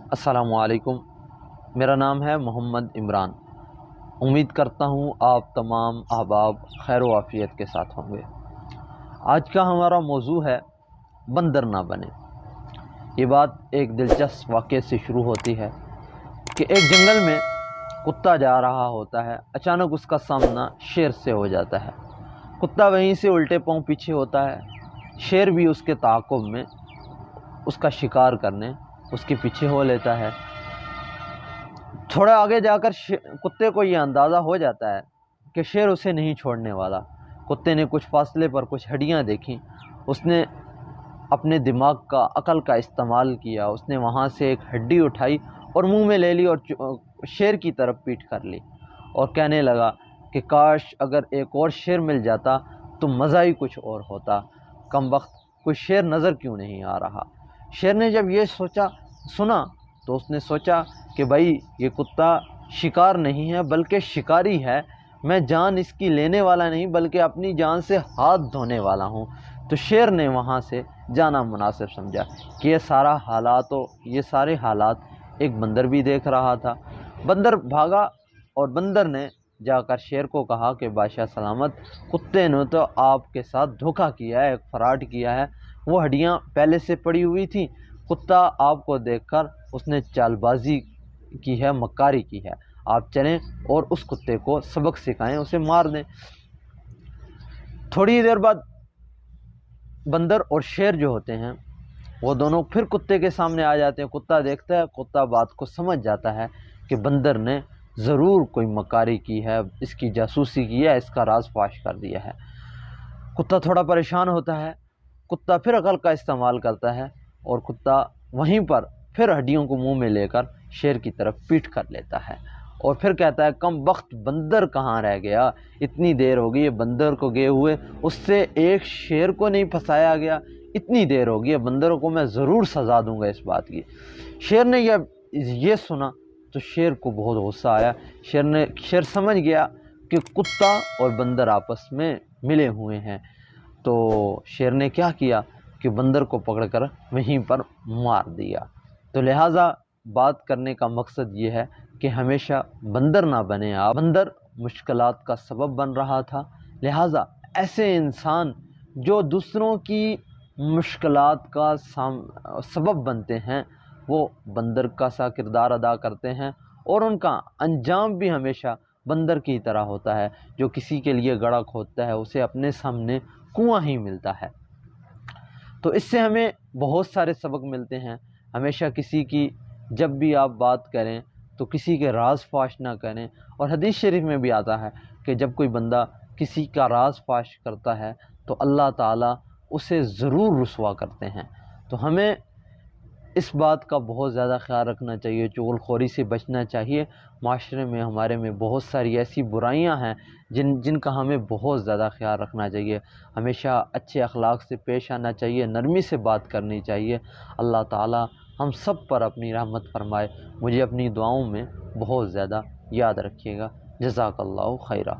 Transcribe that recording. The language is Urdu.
السلام علیکم، میرا نام ہے محمد عمران۔ امید کرتا ہوں آپ تمام احباب خیر و عافیت کے ساتھ ہوں گے۔ آج کا ہمارا موضوع ہے بندر نہ بنے۔ یہ بات ایک دلچسپ واقعے سے شروع ہوتی ہے کہ ایک جنگل میں کتا جا رہا ہوتا ہے، اچانک اس کا سامنا شیر سے ہو جاتا ہے۔ کتا وہیں سے الٹے پاؤں پیچھے ہوتا ہے، شیر بھی اس کے تعاقب میں اس کا شکار کرنے اس کے پیچھے ہو لیتا ہے۔ تھوڑا آگے جا کر کتے کو یہ اندازہ ہو جاتا ہے کہ شیر اسے نہیں چھوڑنے والا۔ کتے نے کچھ فاصلے پر کچھ ہڈیاں دیکھیں، اس نے اپنے دماغ کا، عقل کا استعمال کیا، اس نے وہاں سے ایک ہڈی اٹھائی اور منہ میں لے لی اور شیر کی طرف پیٹھ کر لی اور کہنے لگا کہ کاش اگر ایک اور شیر مل جاتا تو مزہ ہی کچھ اور ہوتا، کم وقت کوئی شیر نظر کیوں نہیں آ رہا۔ شیر نے جب یہ سنا تو اس نے سوچا کہ بھائی یہ کتا شکار نہیں ہے بلکہ شکاری ہے، میں جان اس کی لینے والا نہیں بلکہ اپنی جان سے ہاتھ دھونے والا ہوں۔ تو شیر نے وہاں سے جانا مناسب سمجھا کہ یہ سارے حالات ایک بندر بھی دیکھ رہا تھا۔ بندر بھاگا اور بندر نے جا کر شیر کو کہا کہ بادشاہ سلامت، کتے نے تو آپ کے ساتھ دھوکہ کیا ہے، ایک فراڈ کیا ہے، وہ ہڈیاں پہلے سے پڑی ہوئی تھیں، کتا آپ کو دیکھ کر اس نے چال بازی کی ہے، مکاری کی ہے، آپ چلیں اور اس کتے کو سبق سکھائیں، اسے مار دیں۔ تھوڑی دیر بعد بندر اور شیر جو ہوتے ہیں وہ دونوں پھر کتے کے سامنے آ جاتے ہیں۔ کتا دیکھتا ہے، کتا بات کو سمجھ جاتا ہے کہ بندر نے ضرور کوئی مکاری کی ہے، اس کی جاسوسی کی ہے، اس کا راز فاش کر دیا ہے۔ کتا تھوڑا پریشان ہوتا ہے، کتا پھر عقل کا استعمال کرتا ہے اور کتا وہیں پر پھر ہڈیوں کو منہ میں لے کر شیر کی طرف پیٹھ کر لیتا ہے اور پھر کہتا ہے کم وقت بندر کہاں رہ گیا، اتنی دیر ہو گئی ہے بندر کو گئے ہوئے، اس سے ایک شیر کو نہیں پھنسایا گیا، اتنی دیر ہو گئی ہے، بندروں کو میں ضرور سزا دوں گا اس بات کی۔ شیر نے یہ سنا تو شیر کو بہت غصہ آیا۔ شیر سمجھ گیا کہ کتا اور بندر آپس میں ملے ہوئے ہیں، تو شیر نے کیا کیا کہ بندر کو پکڑ کر وہیں پر مار دیا۔ تو لہٰذا بات کرنے کا مقصد یہ ہے کہ ہمیشہ بندر نہ بنے آپ۔ بندر مشکلات کا سبب بن رہا تھا، لہٰذا ایسے انسان جو دوسروں کی مشکلات کا سبب بنتے ہیں وہ بندر کا سا کردار ادا کرتے ہیں اور ان کا انجام بھی ہمیشہ بندر کی طرح ہوتا ہے، جو کسی کے لیے گڑھا کھودتا ہے اسے اپنے سامنے کنواں ہی ملتا ہے۔ تو اس سے ہمیں بہت سارے سبق ملتے ہیں۔ ہمیشہ کسی کی جب بھی آپ بات کریں تو کسی کے راز فاش نہ کریں، اور حدیث شریف میں بھی آتا ہے کہ جب کوئی بندہ کسی کا راز فاش کرتا ہے تو اللہ تعالیٰ اسے ضرور رسوا کرتے ہیں۔ تو ہمیں اس بات کا بہت زیادہ خیال رکھنا چاہیے، چغل خوری سے بچنا چاہیے۔ معاشرے میں ہمارے میں بہت ساری ایسی برائیاں ہیں جن کا ہمیں بہت زیادہ خیال رکھنا چاہیے۔ ہمیشہ اچھے اخلاق سے پیش آنا چاہیے، نرمی سے بات کرنی چاہیے۔ اللہ تعالی ہم سب پر اپنی رحمت فرمائے۔ مجھے اپنی دعاؤں میں بہت زیادہ یاد رکھیے گا۔ جزاک اللہ خیرہ۔